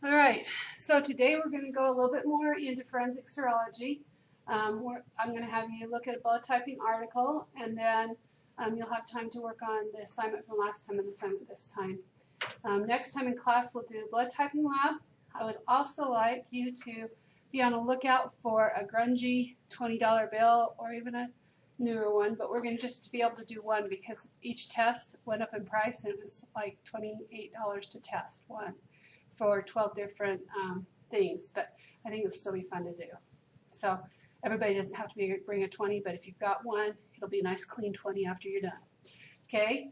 All right, so today we're going to go a little bit more into forensic serology. I'm going to have you look at a blood typing article, and then you'll have time to work on the assignment from last time and the assignment this time. Next time in class, we'll do a blood typing lab. I would also like you to be on the lookout for a grungy $20 bill or even a newer one, but we're going to just be able to do one because each test went up in price and it was like $28 to test one for 12 different things, but I think it'll still be fun to do. So everybody doesn't have to bring a 20, but if you've got one, it'll be a nice clean 20 after you're done. Okay?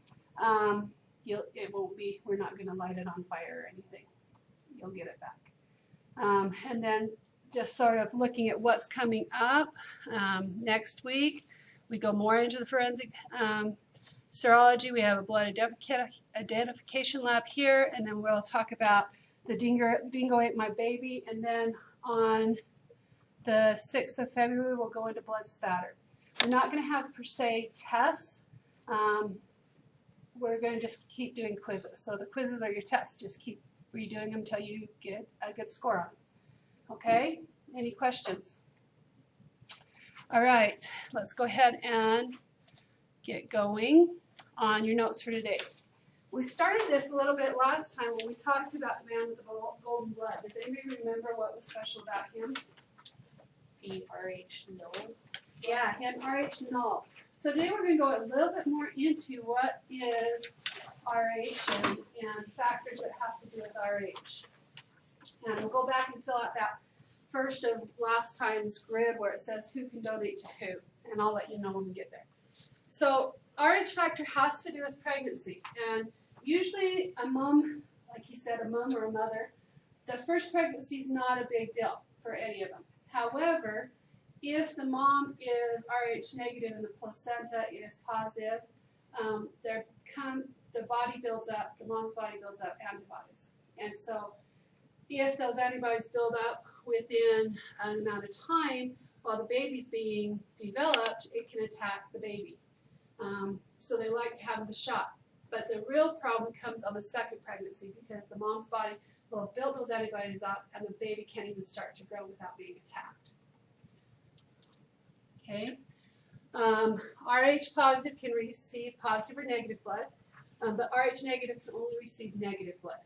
It won't be, we're not going to light it on fire or anything. You'll get it back. And then just sort of looking at what's coming up next week, we go more into the forensic serology. We have a blood identification lab here, and then we'll talk about the dingo ate my baby, and then on the 6th of February, we'll go into blood spatter. We're not going to have, per se, tests. We're going to just keep doing quizzes. So the quizzes are your tests. Just keep redoing them until you get a good score on them. Okay? Any questions? All right, let's go ahead and get going on your notes for today. We started this a little bit last time when we talked about the man with the golden blood. Does anybody remember what was special about him? The RH null. Yeah, he had RH null. So today we're going to go a little bit more into what is RH and factors that have to do with RH. And we'll go back and fill out that first of last time's grid where it says who can donate to who. And I'll let you know when we get there. So RH factor has to do with pregnancy. And usually a mom, like he said, a mom or a mother, the first pregnancy is not a big deal for any of them. However, if the mom is RH negative and the placenta is positive, the body builds up, the mom's body builds up antibodies. And so if those antibodies build up within an amount of time while the baby's being developed, it can attack the baby. So they like to have the shot. But the real problem comes on the second pregnancy because the mom's body will have built those antibodies up and the baby can't even start to grow without being attacked. Okay? RH positive can receive positive or negative blood, but RH negative can only receive negative blood.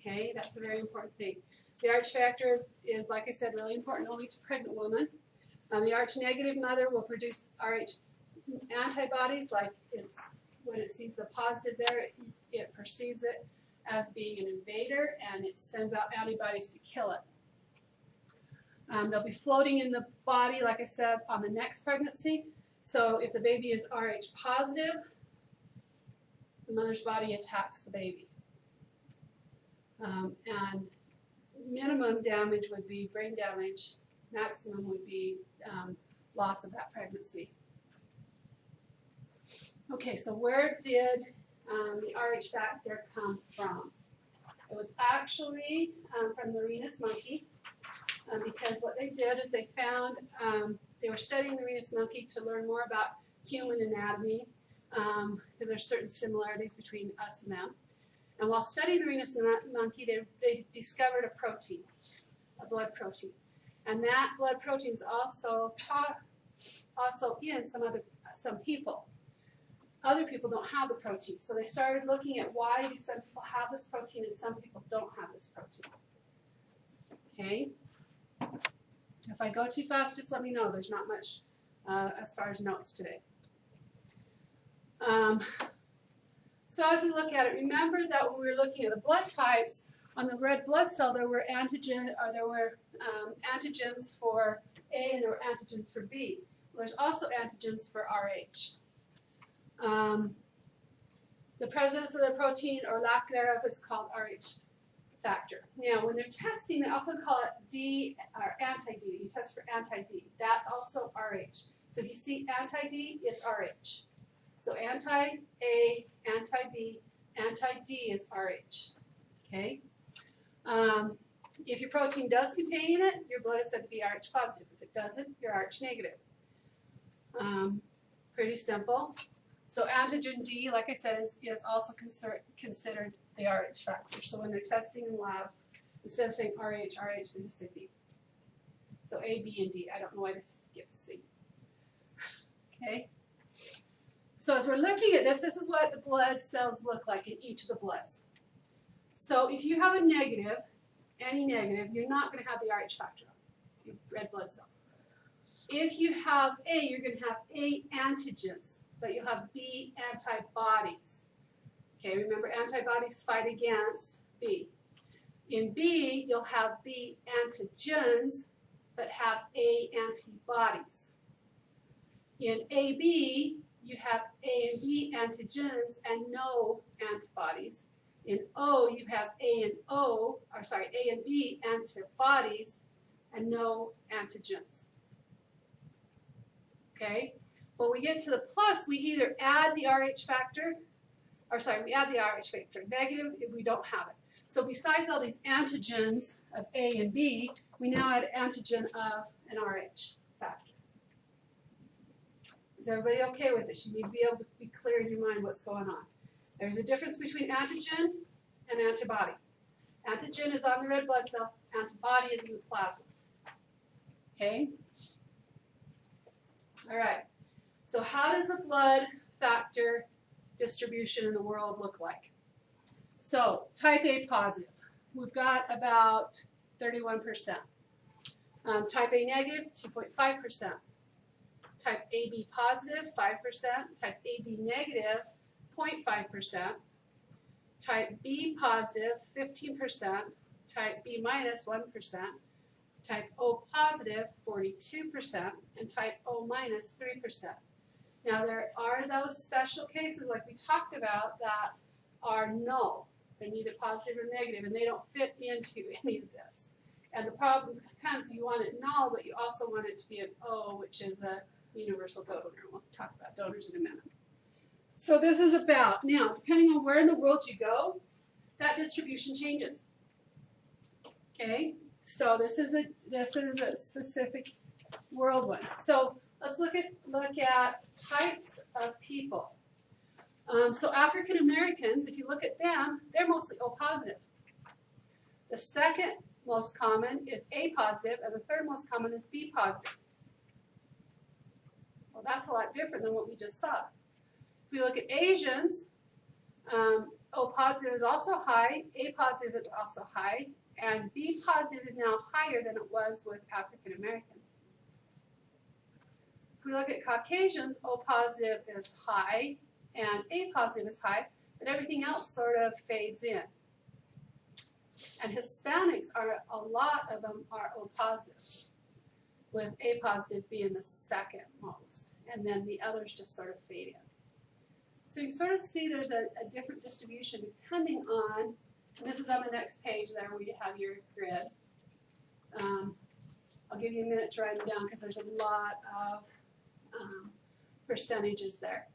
Okay? That's a very important thing. The RH factor is, like I said, really important only to pregnant women. The RH negative mother will produce RH antibodies, like when it sees the positive there, it perceives it as being an invader and it sends out antibodies to kill it. They'll be floating in the body, like I said, on the next pregnancy. So if the baby is RH positive, the mother's body attacks the baby. And minimum damage would be brain damage, maximum would be loss of that pregnancy. Okay, so where did the RH factor come from? It was actually from the rhesus monkey, because what they did is they found, they were studying the rhesus monkey to learn more about human anatomy, because there's certain similarities between us and them. And while studying the rhesus monkey, they discovered a protein, a blood protein. And that blood protein is also in some people. Other people don't have the protein. So they started looking at why do some people have this protein and some people don't have this protein. Okay? If I go too fast, just let me know. There's not much as far as notes today. So as we look at it, remember that when we were looking at the blood types, on the red blood cell there were antigens for A and there were antigens for B. Well, there's also antigens for RH. The presence of the protein or lack thereof is called RH factor. Now, when they're testing, they often call it D or anti-D. You test for anti-D. That's also RH. So if you see anti-D, it's RH. So anti-A, anti-B, anti-D is RH. Okay? If your protein does contain it, your blood is said to be RH positive. If it doesn't, you're RH negative. Pretty simple. So antigen D, like I said, is also considered the RH factor. So when they're testing in lab, Instead of saying RH, RH, they just say D. So A, B, and D. I don't know why this gets C. Okay? So as we're looking at this, this is what the blood cells look like in each of the bloods. So if you have a negative, any negative, you're not going to have the RH factor on red blood cells. If you have A, you're going to have A antigens, but you'll have B antibodies. Okay, remember antibodies fight against B. In B, you'll have B antigens, but have A antibodies. In AB, you have A and B antigens and no antibodies. In O, you have A and B antibodies and no antigens. Okay? When we get to the plus, we either add the RH factor, we add the RH factor negative if we don't have it. So besides all these antigens of A and B, we now add antigen of an RH factor. Is everybody okay with this? You need to be able to be clear in your mind what's going on. There's a difference between antigen and antibody. Antigen is on the red blood cell, antibody is in the plasma. Okay? All right. So how does the blood factor distribution in the world look like? So type A positive, we've got about 31%. Type A negative, 2.5%. Type AB positive, 5%. Type AB negative, 0.5%. Type B positive, 15%. Type B minus, 1%. Type O positive, 42%. And type O minus, 3%. Now there are those special cases like we talked about that are null. They're neither positive or negative, and they don't fit into any of this. And the problem comes, you want it null, but you also want it to be an O, which is a universal donor. We'll talk about donors in a minute. So this is about, now, depending on where in the world you go, that distribution changes. Okay, so this is a specific world one. So let's look at types of people. So African Americans, if you look at them, they're mostly O positive. The second most common is A positive, and the third most common is B positive. Well, that's a lot different than what we just saw. If we look at Asians, O positive is also high, A positive is also high, and B positive is now higher than it was with African Americans. If we look at Caucasians, O positive is high, and A positive is high, but everything else sort of fades in. And Hispanics, a lot of them are O positive, with A positive being the second most, and then the others just sort of fade in. So you can sort of see there's a different distribution depending on, and this is on the next page there where you have your grid. I'll give you a minute to write them down because there's a lot of percentages there.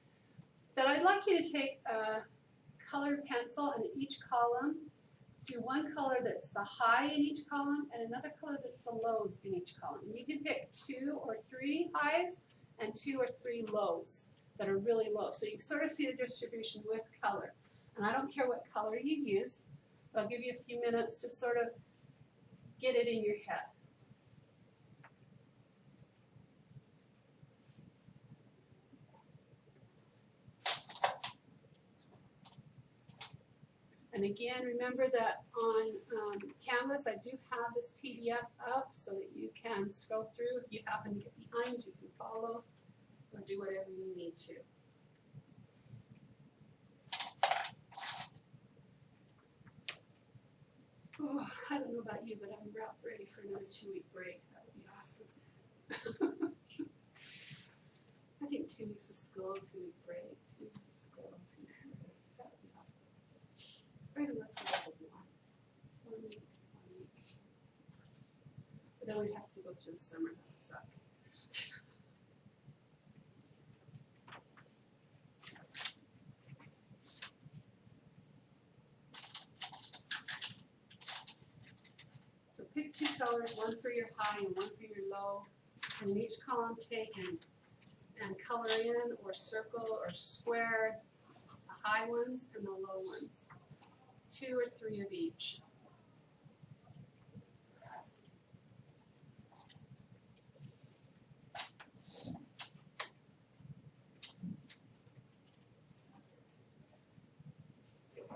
But I'd like you to take a colored pencil and in each column, do one color that's the high in each column and another color that's the lows in each column. And you can pick 2 or 3 highs and 2 or 3 lows that are really low. So you can sort of see the distribution with color. And I don't care what color you use, but I'll give you a few minutes to sort of get it in your head. And again, remember that on Canvas, I do have this PDF up so that you can scroll through. If you happen to get behind, you can follow or do whatever you need to. Oh, I don't know about you, but I'm about ready for another 2-week break. That would be awesome. I think 2 weeks of school, 2-week break, 2 weeks of school, 2 weeks of break. That would be awesome. Maybe let's have one week. But then we'd have to go through the summer. That would suck. So pick 2 colors, one for your high and one for your low. And in each column take and color in or circle or square the high ones and the low ones. 2 or 3 of each.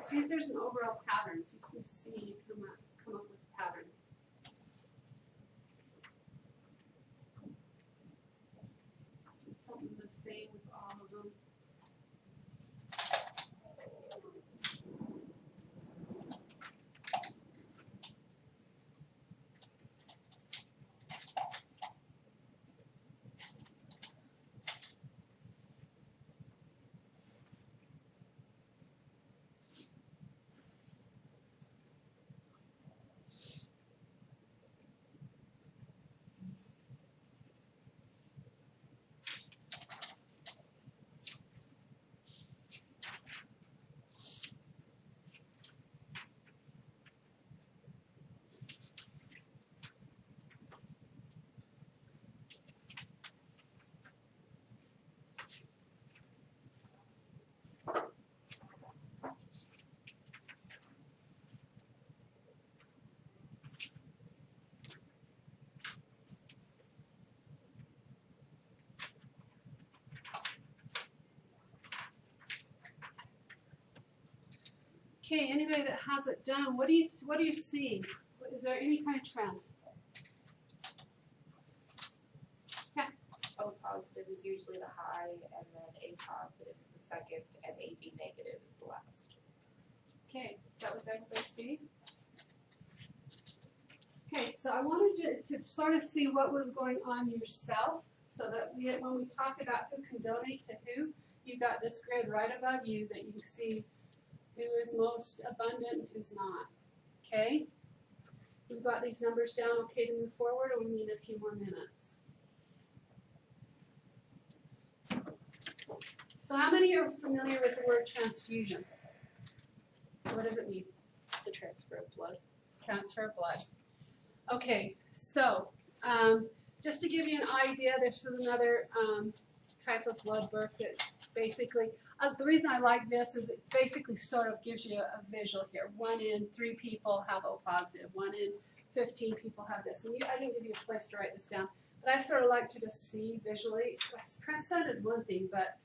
see if there's an overall pattern, so you can see, come up with a pattern. Something the same with all of them. Okay, anybody that has it done, what do you see? Is there any kind of trend? O positive is usually the high, and then A positive is the second, and AB negative is the last. Okay, is that what everybody see? Okay, so I wanted to sort of see what was going on yourself, so that when we talk about who can donate to who, you got this grid right above you that you can see who is most abundant and who's not. Okay? We've got these numbers down okay to move forward, or we need a few more minutes? So how many are familiar with the word transfusion? What does it mean? The transfer of blood. Transfer of blood. Okay, so just to give you an idea, this is another type of blood work that basically, the reason I like this is it basically sort of gives you a visual here. 1 in 3 people have O positive, 1 in 15 people have this. And I didn't give you a place to write this down, but I sort of like to just see visually. Present is one thing, but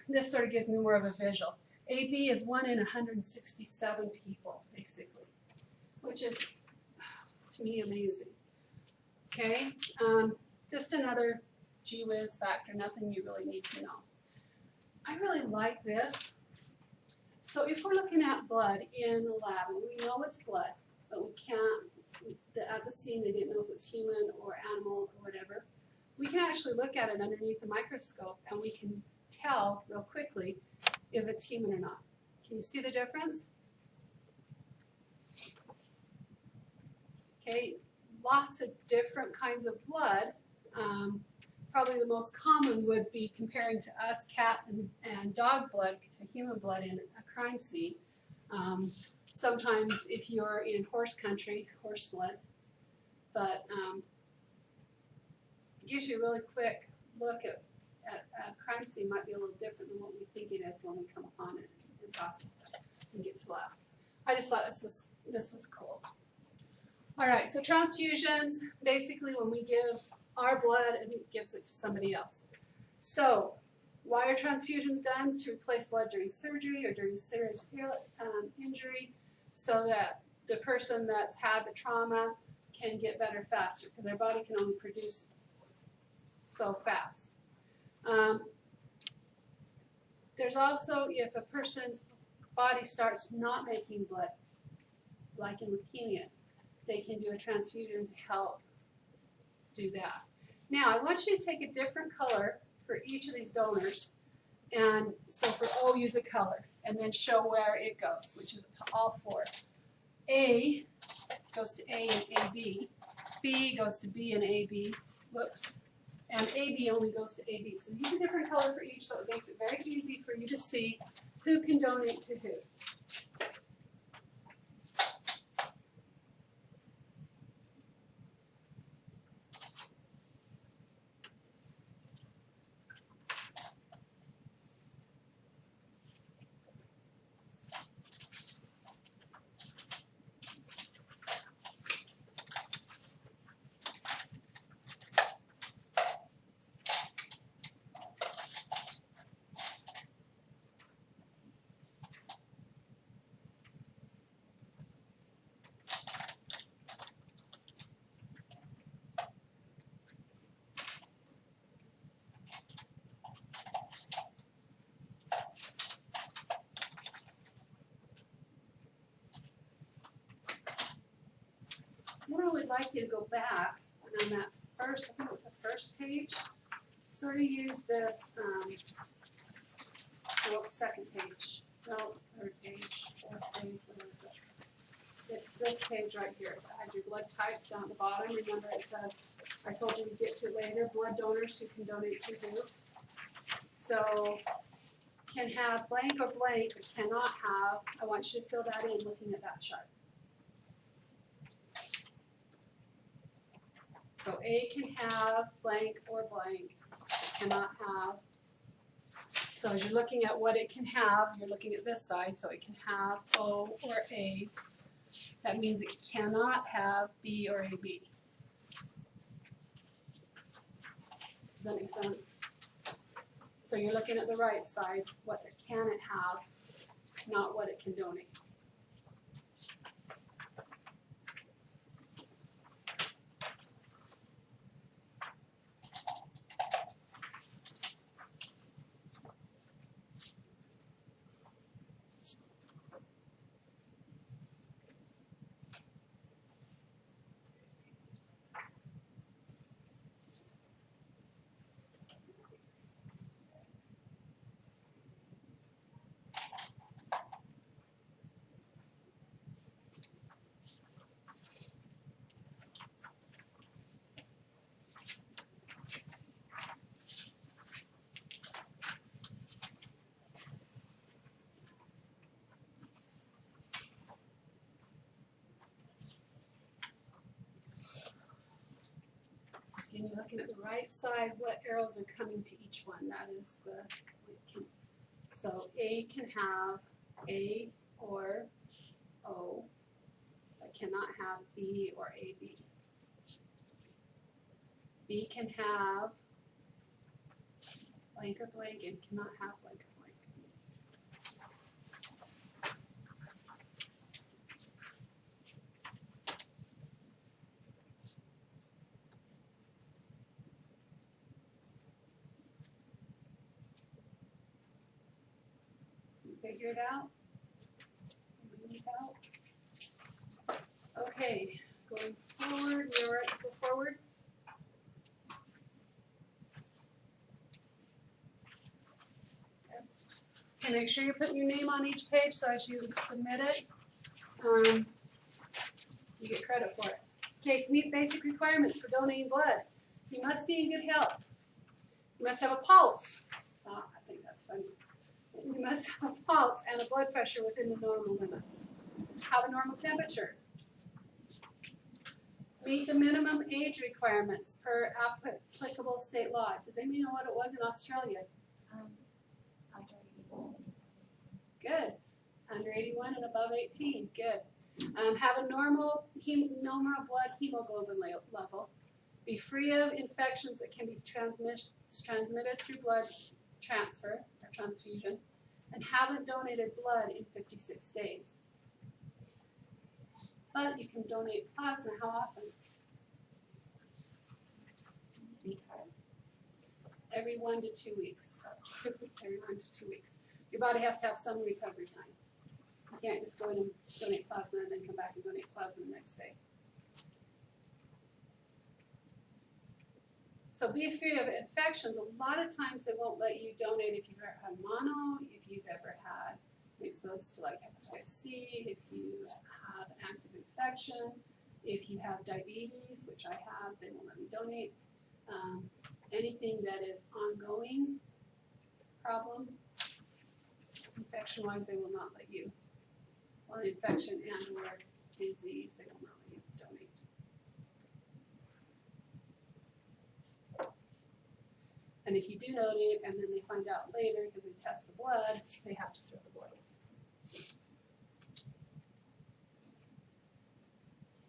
this sort of gives me more of a visual. AB is 1 in 167 people, basically, which is, to me, amazing. Okay, just another gee whiz factor, nothing you really need to know. I really like this. So if we're looking at blood in the lab, and we know it's blood, but we can't, at the scene they didn't know if it's human or animal or whatever, we can actually look at it underneath the microscope and we can tell real quickly if it's human or not. Can you see the difference? Okay, lots of different kinds of blood. Probably the most common would be comparing to us cat and dog blood to human blood in a crime scene. Sometimes if you're in horse country, horse blood, but it gives you a really quick look at a crime scene might be a little different than what we think it is when we come upon it and process it and get to lab. I just thought this was cool. All right, so transfusions, basically when we give our blood and it gives it to somebody else. So why are transfusions done? To replace blood during surgery or during serious injury so that the person that's had the trauma can get better faster because their body can only produce so fast. There's also if a person's body starts not making blood, like in leukemia, they can do a transfusion to help do that. Now, I want you to take a different color for each of these donors. And so for O, use a color, and then show where it goes, which is to all 4. A goes to A and AB. B goes to B and AB. Whoops. And AB only goes to AB. So use a different color for each, so it makes it very easy for you to see who can donate to who. would like you to go back and on that first, I think it was the first page, sort of use this, second page, no, third page, fourth page, what is it? It's this page right here, that has your blood types down at the bottom. Remember it says, I told you to get to it later, blood donors who can donate to who. So, can have blank or blank, but cannot have, I want you to fill that in looking at that chart. So A can have blank or blank, cannot have. So as you're looking at what it can have, you're looking at this side, so it can have O or A. That means it cannot have B or AB. Does that make sense? So you're looking at the right side, what can it have, not what it can donate. And you're looking at the right side, what arrows are coming to each one. That is the, so A can have A or O, but cannot have B or AB. B can have blank or blank and cannot have blank or blank. Figure it out? Okay, going forward, you're ready to go forward? Yes. Okay, make sure you're putting your name on each page so as you submit it, you get credit for it. Okay, to meet basic requirements for donating blood, you must be in good health. You must have a pulse. Oh, I think that's funny. You must have a pulse and a blood pressure within the normal limits. Have a normal temperature. Meet the minimum age requirements per applicable state law. Does anybody know what it was in Australia? Under 81. Good. Under 81 and above 18. Good. Have a normal blood hemoglobin level. Be free of infections that can be transmitted through blood transfer or transfusion. And haven't donated blood in 56 days. But you can donate plasma. How often? Anytime. Every 1 to 2 weeks. Every 1 to 2 weeks. Your body has to have some recovery time. You can't just go in and donate plasma and then come back and donate plasma the next day. So be free of infections. A lot of times they won't let you donate if you've ever had mono, if you've ever had exposed to like hepatitis C, if you have an active infection, if you have diabetes, which I have, they won't let me donate. Anything that is ongoing problem, infection-wise, they will not let you. Well, infection and or disease, they will not let you donate. And if you do donate and then they find out later because they test the blood, they have to throw the blood away.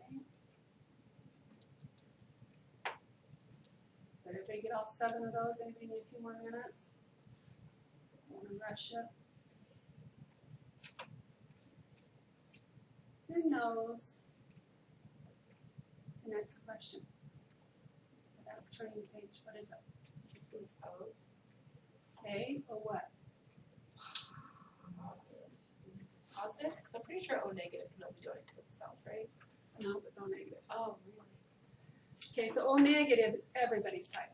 Okay. So everybody get all 7 of those? Anybody need a few more minutes? I want to rush you. Who knows the next question? Without turning the page, what is it? This one's O. Okay, or what? Positive? Because I'm pretty sure O negative can only donate to itself, right? No, it's all negative. Oh, really? Okay, so O negative is everybody's type.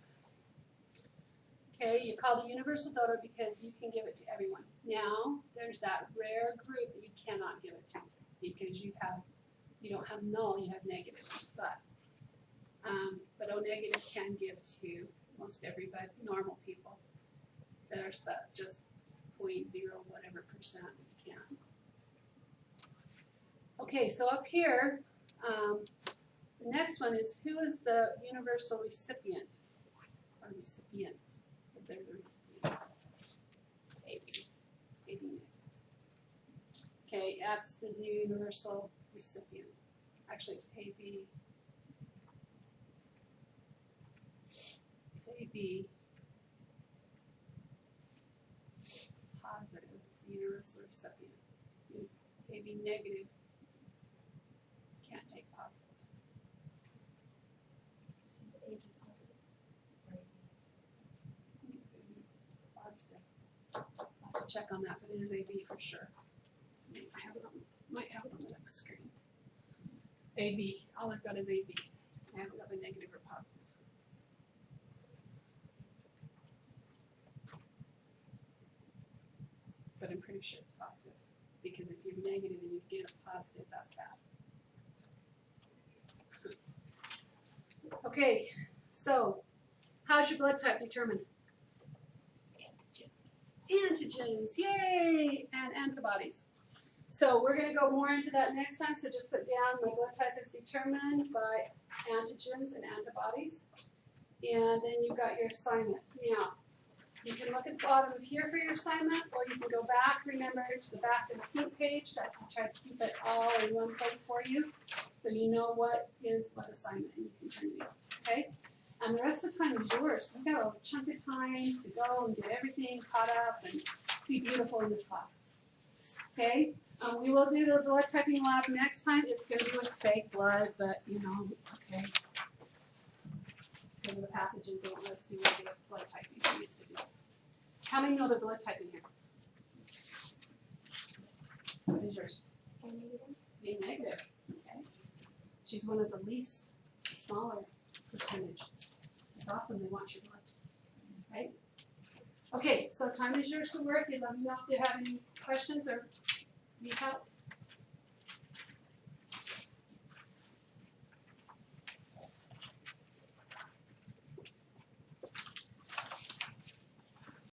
Okay, you call it a universal donor because you can give it to everyone. Now, there's that rare group that you cannot give it to because you don't have null, you have negative. But O negative can give to most everybody, normal people. There's that just 0.0 whatever % you can. Okay, so up here, the next one is who is the universal recipient or recipients? If they're the recipients. AB. Okay, that's the universal recipient. Actually, it's AB. It's AB. Positive is the universal recipient. AB negative can't take positive. I think it's going to be positive. I'll have to check on that, but it is AB for sure. Might have it on the next screen. AB. All I've got is AB. I haven't got the negative or positive. But I'm pretty sure it's positive. Because if you're negative and you get a positive, that's bad. Okay, so how's your blood type determined? Antigens, yay! And antibodies. So we're going to go more into that next time, so just put down my blood type is determined by antigens and antibodies. And then you've got your assignment. Now, you can look at the bottom of here for your assignment, or you can go back, remember, to the back of the pink page. I can try to keep it all in one place for you, so you know what is what assignment, and you can turn it in, okay? And the rest of the time is yours. You've got a chunk of time to go and get everything caught up and be beautiful in this class, okay? We will do the blood typing lab next time. It's going to be with fake blood, but, you know, it's okay. Because of the pathogens, they won't let us do regular blood typing we used to do. How many know the blood typing here? What is yours? A negative. A negative. Okay. She's one of the least smaller percentage. It's awesome they want your blood. Right? Okay, so time is yours to work. Let me know if you have any questions or need help.